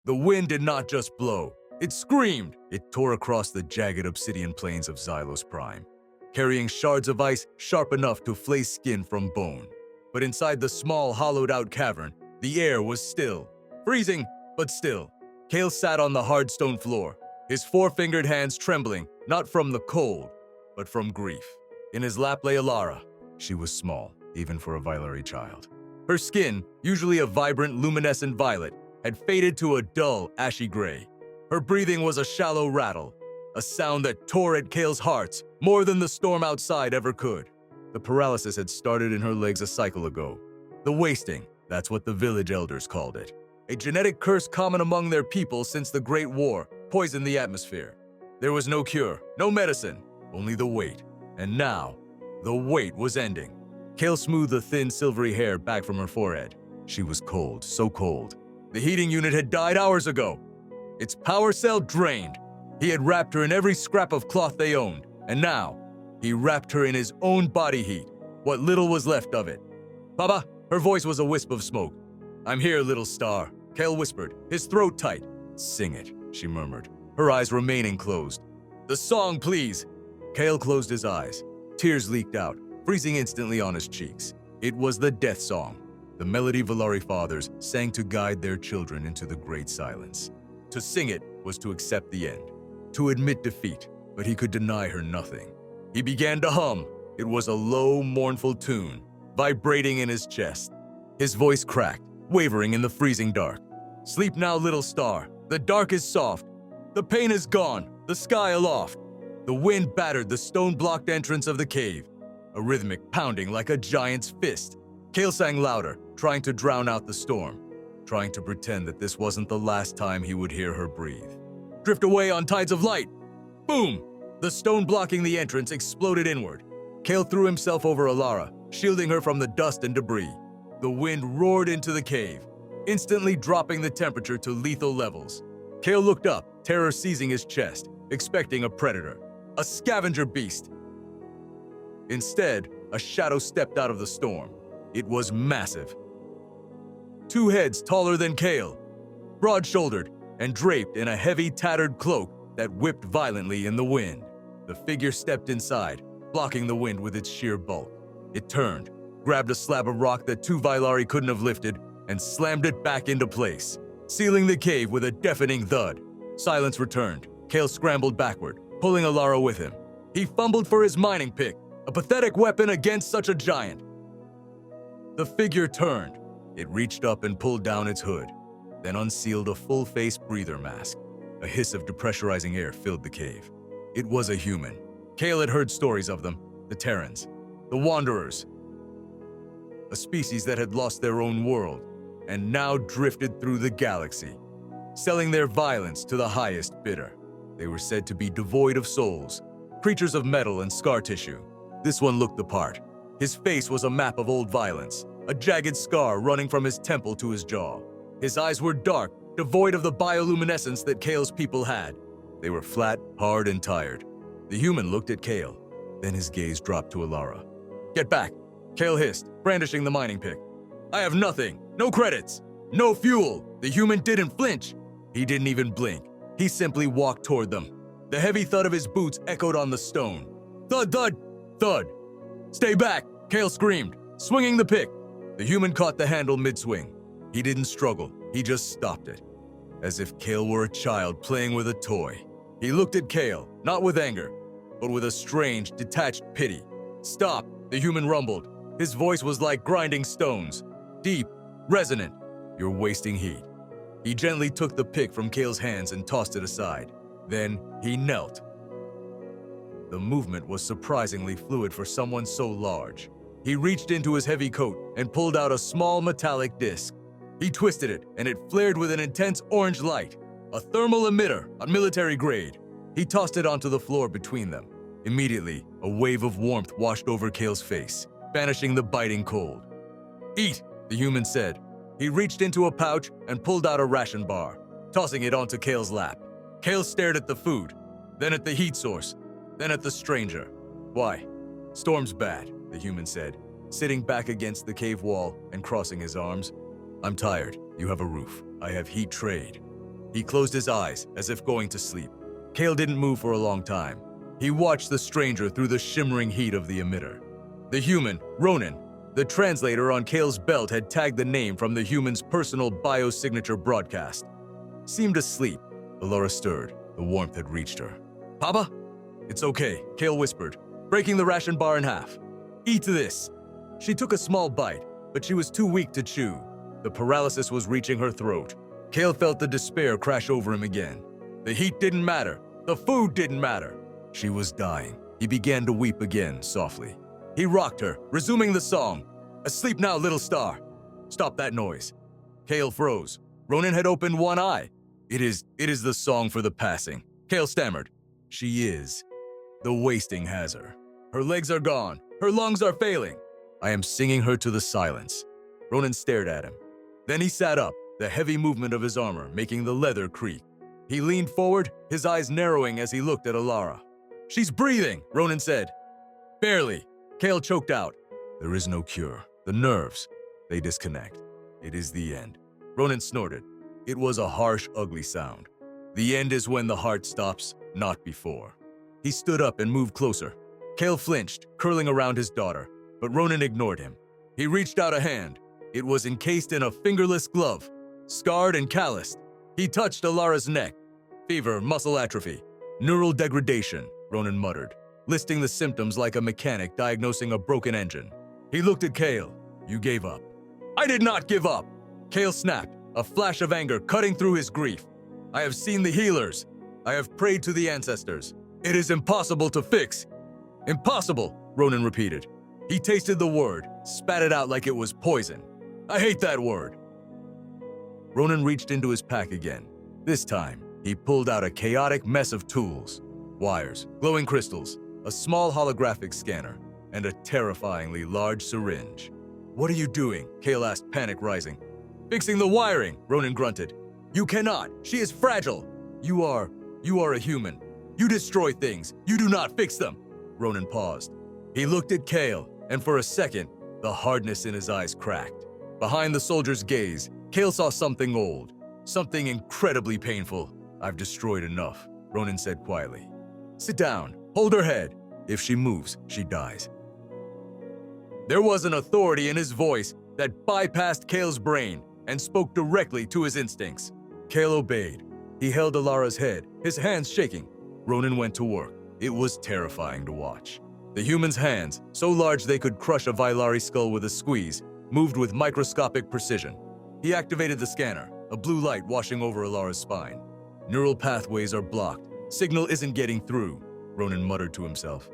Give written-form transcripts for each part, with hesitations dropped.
The wind did not just blow. It screamed. It tore across the jagged obsidian plains of Xylos Prime, carrying shards of ice sharp enough to flay skin from bone. But inside the small, hollowed-out cavern, the air was still. Freezing, but still. Kael sat on the hard stone floor, his four-fingered hands trembling, not from the cold, but from grief. In his lap lay Elara. She was small, even for a Vylari child. Her skin, usually a vibrant, luminescent violet, had faded to a dull, ashy gray. Her breathing was a shallow rattle, a sound that tore at Kael's heart more than the storm outside ever could. The paralysis had started in her legs a cycle ago. The wasting, that's what the village elders called it. A genetic curse common among their people since the Great War poisoned the atmosphere. There was no cure, no medicine, only the wait. And now, the wait was ending. Kael smoothed the thin, silvery hair back from her forehead. She was cold, so cold. The heating unit had died hours ago. Its power cell drained. He had wrapped her in every scrap of cloth they owned, and now, he wrapped her in his own body heat, what little was left of it. "Baba," her voice was a wisp of smoke. "I'm here, little star," Kael whispered, his throat tight. "Sing it," she murmured, her eyes remaining closed. "The song, please." Kael closed his eyes. Tears leaked out, freezing instantly on his cheeks. It was the death song, the melody Vylari fathers sang to guide their children into the great silence. To sing it was to accept the end, to admit defeat, but he could deny her nothing. He began to hum. It was a low, mournful tune, vibrating in his chest. His voice cracked, wavering in the freezing dark. "Sleep now, little star. The dark is soft. The pain is gone, the sky aloft." The wind battered the stone-blocked entrance of the cave, a rhythmic pounding like a giant's fist. Kael sang louder, trying to drown out the storm, trying to pretend that this wasn't the last time he would hear her breathe. "Drift away on tides of light!" Boom! The stone blocking the entrance exploded inward. Kael threw himself over Elara, shielding her from the dust and debris. The wind roared into the cave, instantly dropping the temperature to lethal levels. Kael looked up, terror seizing his chest, expecting a predator, a scavenger beast. Instead, a shadow stepped out of the storm. It was massive. 2 heads taller than Kael, broad-shouldered and draped in a heavy, tattered cloak that whipped violently in the wind. The figure stepped inside, blocking the wind with its sheer bulk. It turned, grabbed a slab of rock that 2 Vylari couldn't have lifted, and slammed it back into place, sealing the cave with a deafening thud. Silence returned. Kael scrambled backward, pulling Elara with him. He fumbled for his mining pick, a pathetic weapon against such a giant. The figure turned. It reached up and pulled down its hood, then unsealed a full-face breather mask. A hiss of depressurizing air filled the cave. It was a human. Kael had heard stories of them, the Terrans, the Wanderers, a species that had lost their own world and now drifted through the galaxy, selling their violence to the highest bidder. They were said to be devoid of souls, creatures of metal and scar tissue. This one looked the part. His face was a map of old violence, a jagged scar running from his temple to his jaw. His eyes were dark, devoid of the bioluminescence that Kael's people had. They were flat, hard, and tired. The human looked at Kael, then his gaze dropped to Elara. "Get back," Kael hissed, brandishing the mining pick. "I have nothing, no credits, no fuel." The human didn't flinch. He didn't even blink. He simply walked toward them. The heavy thud of his boots echoed on the stone. Thud, thud, thud. "Stay back," Kael screamed, swinging the pick. The human caught the handle mid-swing. He didn't struggle, he just stopped it, as if Kael were a child playing with a toy. He looked at Kael, not with anger, but with a strange, detached pity. "Stop," the human rumbled. His voice was like grinding stones, deep, resonant. "You're wasting heat." He gently took the pick from Kael's hands and tossed it aside. Then he knelt. The movement was surprisingly fluid for someone so large. He reached into his heavy coat and pulled out a small metallic disc. He twisted it, and it flared with an intense orange light, a thermal emitter on military grade. He tossed it onto the floor between them. Immediately, a wave of warmth washed over Kael's face, banishing the biting cold. "Eat," the human said. He reached into a pouch and pulled out a ration bar, tossing it onto Kael's lap. Kael stared at the food, then at the heat source, then at the stranger. "Why?" "Storm's bad," the human said, sitting back against the cave wall and crossing his arms. "I'm tired. You have a roof. I have heat trade." He closed his eyes, as if going to sleep. Kael didn't move for a long time. He watched the stranger through the shimmering heat of the emitter. The human, Ronin, the translator on Kael's belt had tagged the name from the human's personal biosignature broadcast. Seemed asleep. Elara stirred. The warmth had reached her. "Papa?" "It's okay," Kael whispered, breaking the ration bar in half. "Eat this." She took a small bite, but she was too weak to chew. The paralysis was reaching her throat. Kael felt the despair crash over him again. The heat didn't matter. The food didn't matter. She was dying. He began to weep again, softly. He rocked her, resuming the song. "Asleep now, little star." "Stop that noise." Kael froze. Ronin had opened one eye. It is the song for the passing." Kael stammered. "She is. The wasting has her. Her legs are gone. Her lungs are failing. I am singing her to the silence." Ronin stared at him. Then he sat up, the heavy movement of his armor making the leather creak. He leaned forward, his eyes narrowing as he looked at Elara. "She's breathing," Ronin said. "Barely." Kael choked out. "There is no cure. The nerves, they disconnect. It is the end." Ronin snorted. It was a harsh, ugly sound. The end is when the heart stops, not before. He stood up and moved closer. Kael flinched, curling around his daughter, but Ronin ignored him. He reached out a hand. It was encased in a fingerless glove, scarred and calloused. He touched Elara's neck. "Fever, muscle atrophy, neural degradation," Ronin muttered, listing the symptoms like a mechanic diagnosing a broken engine. He looked at Kael. "You gave up." "I did not give up!" Kael snapped, a flash of anger cutting through his grief. "I have seen the healers. I have prayed to the ancestors. It is impossible to fix." "Impossible," Ronin repeated. He tasted the word, spat it out like it was poison. "I hate that word." Ronin reached into his pack again. This time, he pulled out a chaotic mess of tools. Wires, glowing crystals, a small holographic scanner, and a terrifyingly large syringe. "What are you doing?" Kael asked, panic rising. "Fixing the wiring," Ronin grunted. "You cannot. She is fragile. You are a human. You destroy things. You do not fix them." Ronin paused. He looked at Kael, and for a second, the hardness in his eyes cracked. Behind the soldier's gaze, Kael saw something old, something incredibly painful. "I've destroyed enough," Ronin said quietly. "Sit down. Hold her head. If she moves, she dies." There was an authority in his voice that bypassed Kael's brain and spoke directly to his instincts. Kael obeyed. He held Elara's head, his hands shaking. Ronin went to work. It was terrifying to watch. The human's hands, so large they could crush a Vylari skull with a squeeze, moved with microscopic precision. He activated the scanner, a blue light washing over Elara's spine. "Neural pathways are blocked. Signal isn't getting through," Ronin muttered to himself.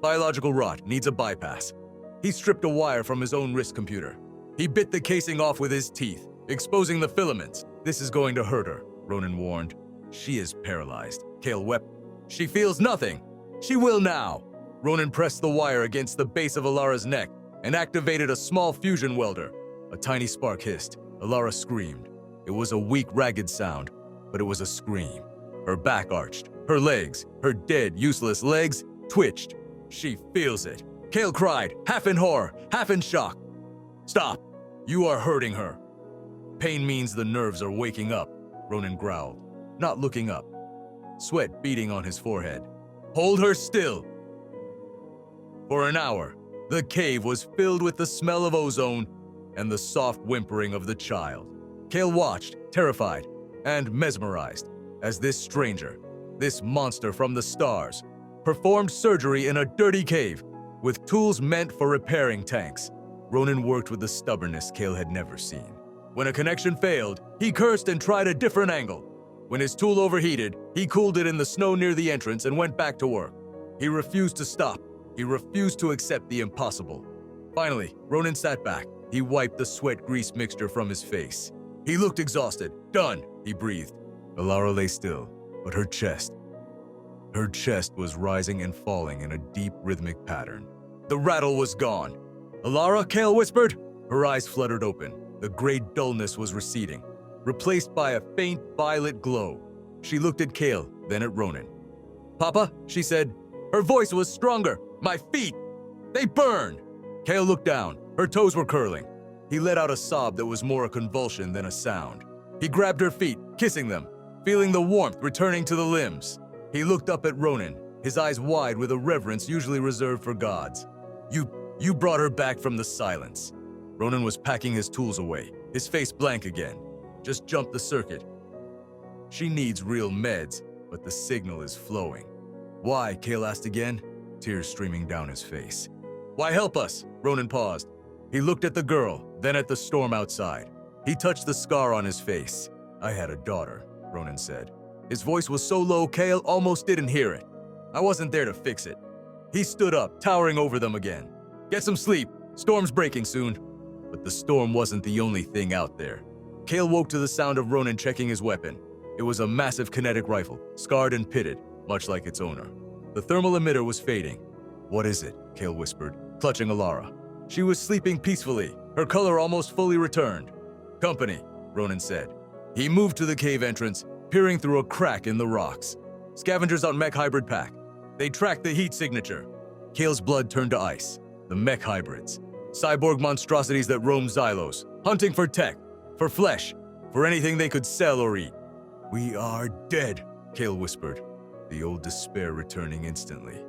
"Biological rot needs a bypass." He stripped a wire from his own wrist computer. He bit the casing off with his teeth, exposing the filaments. "This is going to hurt her," Ronin warned. "She is paralyzed." Kael wept. "She feels nothing. She will now." Ronin pressed the wire against the base of Elara's neck and activated a small fusion welder. A tiny spark hissed. Elara screamed. It was a weak, ragged sound, but it was a scream. Her back arched. Her legs, her dead, useless legs, twitched. "She feels it." Kael cried, half in horror, half in shock. "Stop! You are hurting her." "Pain means the nerves are waking up," Ronin growled, not looking up. Sweat beading on his forehead. "Hold her still." For an hour, the cave was filled with the smell of ozone and the soft whimpering of the child. Kael watched, terrified and mesmerized, as this stranger, this monster from the stars, performed surgery in a dirty cave with tools meant for repairing tanks. Ronin worked with a stubbornness Kael had never seen. When a connection failed, he cursed and tried a different angle. When his tool overheated, he cooled it in the snow near the entrance and went back to work. He refused to stop. He refused to accept the impossible. Finally, Ronin sat back. He wiped the sweat-grease mixture from his face. He looked exhausted. "Done," he breathed. Elara lay still, but her chest was rising and falling in a deep, rhythmic pattern. The rattle was gone. "Elara," Kael whispered. Her eyes fluttered open. The gray dullness was receding, replaced by a faint violet glow. She looked at Kael, then at Ronin. "Papa," she said. Her voice was stronger. "My feet, they burn." Kael looked down. Her toes were curling. He let out a sob that was more a convulsion than a sound. He grabbed her feet, kissing them. feeling the warmth returning to the limbs. He looked up at Ronin, his eyes wide with a reverence usually reserved for gods. You brought her back from the silence." Ronin was packing his tools away, his face blank again. "Just jumped the circuit. She needs real meds, but the signal is flowing." "Why?" Kael asked again, tears streaming down his face. "Why help us?" Ronin paused. He looked at the girl, then at the storm outside. He touched the scar on his face. "I had a daughter," Ronin said. His voice was so low Kael almost didn't hear it. "I wasn't there to fix it." He stood up, towering over them again. "Get some sleep. Storm's breaking soon." But the storm wasn't the only thing out there. Kael woke to the sound of Ronin checking his weapon. It was a massive kinetic rifle, scarred and pitted, much like its owner. The thermal emitter was fading. "What is it?" Kael whispered, clutching Elara. She was sleeping peacefully, her color almost fully returned. "Company," Ronin said. He moved to the cave entrance, peering through a crack in the rocks. "Scavengers on mech hybrid pack. They tracked the heat signature." Kael's blood turned to ice. The mech hybrids. Cyborg monstrosities that roam Xylos, hunting for tech, for flesh, for anything they could sell or eat. "We are dead," Kael whispered, the old despair returning instantly.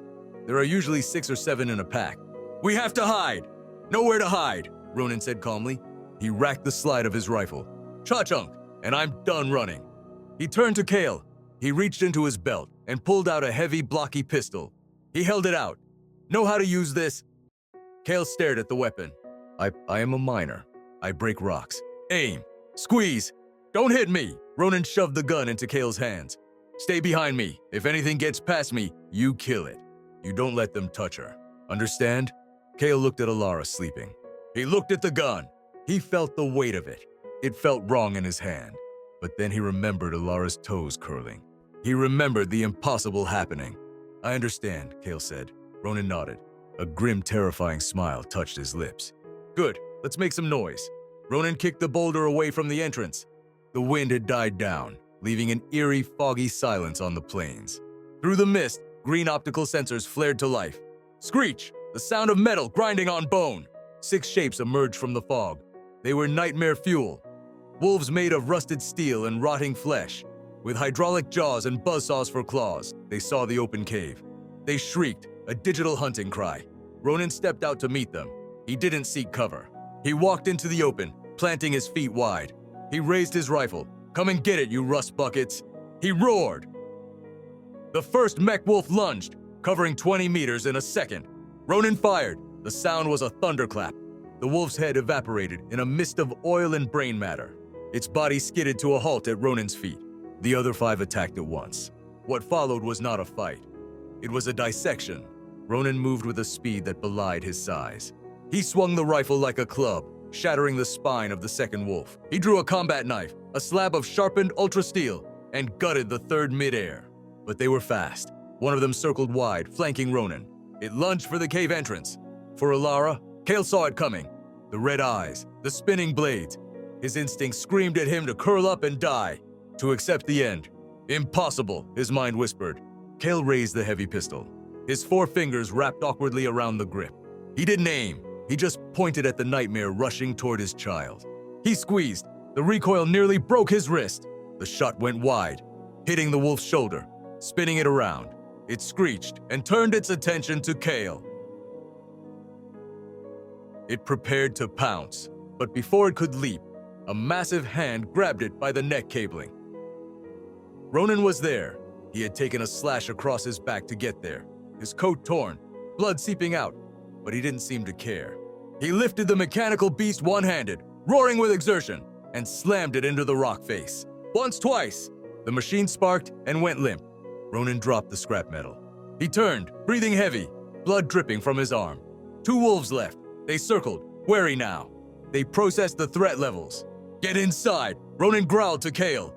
"There are usually 6 or 7 in a pack." "We have to hide!" "Nowhere to hide," Ronin said calmly. He racked the slide of his rifle. "Cha-chunk, and I'm done running." He turned to Kael. He reached into his belt and pulled out a heavy, blocky pistol. He held it out. "Know how to use this?" Kael stared at the weapon. I am a miner. I break rocks. Aim. Squeeze. Don't hit me." Ronin shoved the gun into Kael's hands. "Stay behind me. If anything gets past me, you kill it. You don't let them touch her. Understand?" Kael looked at Elara sleeping. He looked at the gun. He felt the weight of it. It felt wrong in his hand. But then he remembered Elara's toes curling. He remembered the impossible happening. "I understand," Kael said. Ronin nodded. A grim, terrifying smile touched his lips. "Good, let's make some noise." Ronin kicked the boulder away from the entrance. The wind had died down, leaving an eerie, foggy silence on the plains. Through the mist, green optical sensors flared to life. Screech! The sound of metal grinding on bone. 6 shapes emerged from the fog. They were nightmare fuel. Wolves made of rusted steel and rotting flesh. With hydraulic jaws and buzzsaws for claws, they saw the open cave. They shrieked, a digital hunting cry. Ronin stepped out to meet them. He didn't seek cover. He walked into the open, planting his feet wide. He raised his rifle. "Come and get it, you rust buckets!" He roared. The first mech wolf lunged, covering 20 meters in a second. Ronin fired. The sound was a thunderclap. The wolf's head evaporated in a mist of oil and brain matter. Its body skidded to a halt at Ronin's feet. The other 5 attacked at once. What followed was not a fight. It was a dissection. Ronin moved with a speed that belied his size. He swung the rifle like a club, shattering the spine of the second wolf. He drew a combat knife, a slab of sharpened ultra steel, and gutted the third midair. But they were fast. One of them circled wide, flanking Ronin. It lunged for the cave entrance. For Elara, Kael saw it coming. The red eyes, the spinning blades. His instinct screamed at him to curl up and die, to accept the end. "Impossible," his mind whispered. Kael raised the heavy pistol. His 4 fingers wrapped awkwardly around the grip. He didn't aim. He just pointed at the nightmare rushing toward his child. He squeezed. The recoil nearly broke his wrist. The shot went wide, hitting the wolf's shoulder, spinning it around. It screeched and turned its attention to Kael. It prepared to pounce, but before it could leap, a massive hand grabbed it by the neck cabling. Ronin was there. He had taken a slash across his back to get there, his coat torn, blood seeping out, but he didn't seem to care. He lifted the mechanical beast one-handed, roaring with exertion, and slammed it into the rock face. Once, twice. The machine sparked and went limp. Ronin dropped the scrap metal. He turned, breathing heavy, blood dripping from his arm. 2 wolves left. They circled, wary now. They processed the threat levels. "Get inside," Ronin growled to Kael,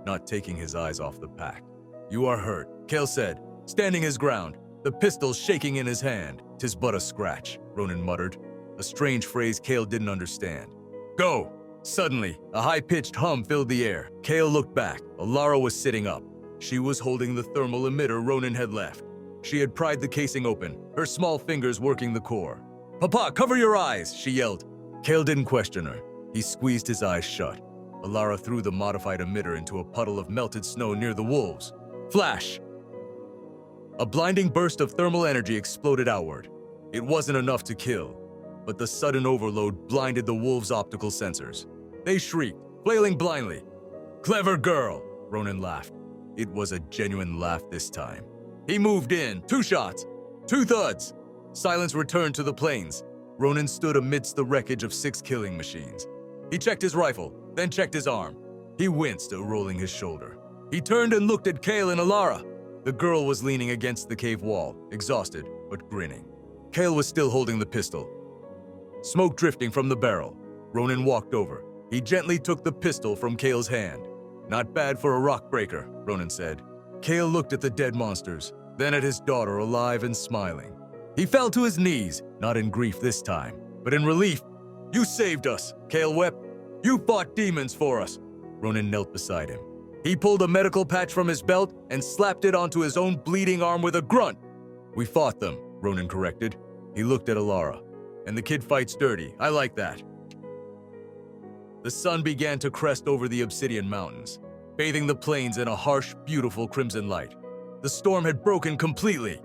not taking his eyes off the pack. "You are hurt," Kael said, standing his ground, the pistol shaking in his hand. "'Tis but a scratch," Ronin muttered, a strange phrase Kael didn't understand. "Go!" Suddenly, a high-pitched hum filled the air. Kael looked back. Elara was sitting up. She was holding the thermal emitter Ronin had left. She had pried the casing open, her small fingers working the core. "Papa, cover your eyes!" she yelled. Kael didn't question her. He squeezed his eyes shut. Elara threw the modified emitter into a puddle of melted snow near the wolves. Flash! A blinding burst of thermal energy exploded outward. It wasn't enough to kill, but the sudden overload blinded the wolves' optical sensors. They shrieked, flailing blindly. Clever girl, Ronin laughed. It was a genuine laugh this time. He moved in, 2 shots, 2 thuds. Silence returned to the plains. Ronin stood amidst the wreckage of 6 killing machines. He checked his rifle, then checked his arm. He winced, rolling his shoulder. He turned and looked at Kael and Elara. The girl was leaning against the cave wall, exhausted but grinning. Kael was still holding the pistol. Smoke drifting from the barrel. Ronin walked over. He gently took the pistol from Kael's hand. Not bad for a rock breaker, Ronin said. Kael looked at the dead monsters, then at his daughter alive and smiling. He fell to his knees, not in grief this time, but in relief. You saved us, Kael wept. You fought demons for us. Ronin knelt beside him. He pulled a medical patch from his belt and slapped it onto his own bleeding arm with a grunt. We fought them, Ronin corrected. He looked at Elara. And the kid fights dirty. I like that. The sun began to crest over the obsidian mountains, bathing the plains in a harsh, beautiful crimson light. The storm had broken completely.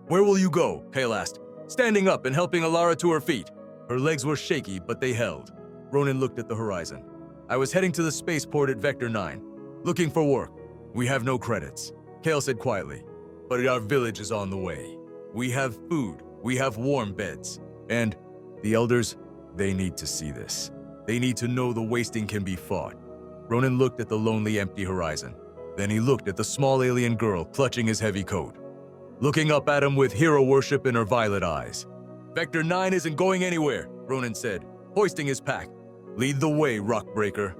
Where will you go? Kael asked, standing up and helping Elara to her feet. Her legs were shaky, but they held. Ronin looked at the horizon. I was heading to the spaceport at Vector 9, looking for work. We have no credits, Kael said quietly, but our village is on the way. We have food, we have warm beds, and the elders, they need to see this. They need to know the wasting can be fought. Ronin looked at the lonely, empty horizon. Then he looked at the small alien girl clutching his heavy coat, looking up at him with hero worship in her violet eyes. Vector 9 isn't going anywhere, Ronin said, hoisting his pack. Lead the way, Rockbreaker.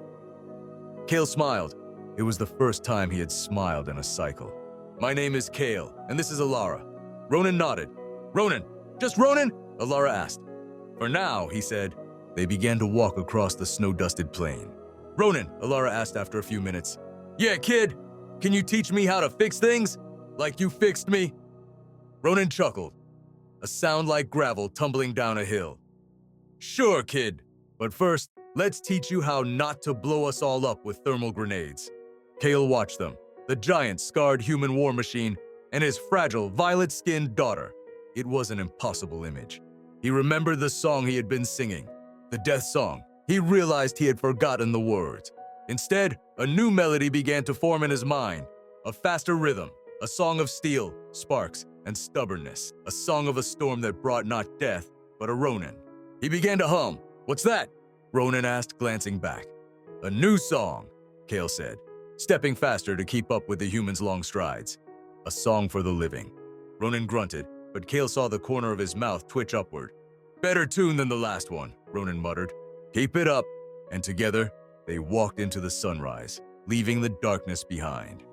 Kael smiled. It was the first time he had smiled in a cycle. My name is Kael, and this is Elara. Ronin nodded. Ronin, just Ronin? Elara asked. For now, he said. They began to walk across the snow-dusted plain. Ronin, Elara asked after a few minutes. Yeah, kid, can you teach me how to fix things? Like you fixed me? Ronin chuckled, a sound like gravel tumbling down a hill. Sure, kid, but first, let's teach you how not to blow us all up with thermal grenades. Kael watched them, the giant, scarred human war machine and his fragile, violet-skinned daughter. It was an impossible image. He remembered the song he had been singing, the death song. He realized he had forgotten the words. Instead, a new melody began to form in his mind, a faster rhythm, a song of steel, sparks, and stubbornness, a song of a storm that brought not death, but a Ronin. He began to hum. What's that? Ronin asked, glancing back. A new song, Kael said, stepping faster to keep up with the human's long strides. A song for the living. Ronin grunted, but Kael saw the corner of his mouth twitch upward. Better tune than the last one, Ronin muttered. Keep it up. And together, they walked into the sunrise, leaving the darkness behind.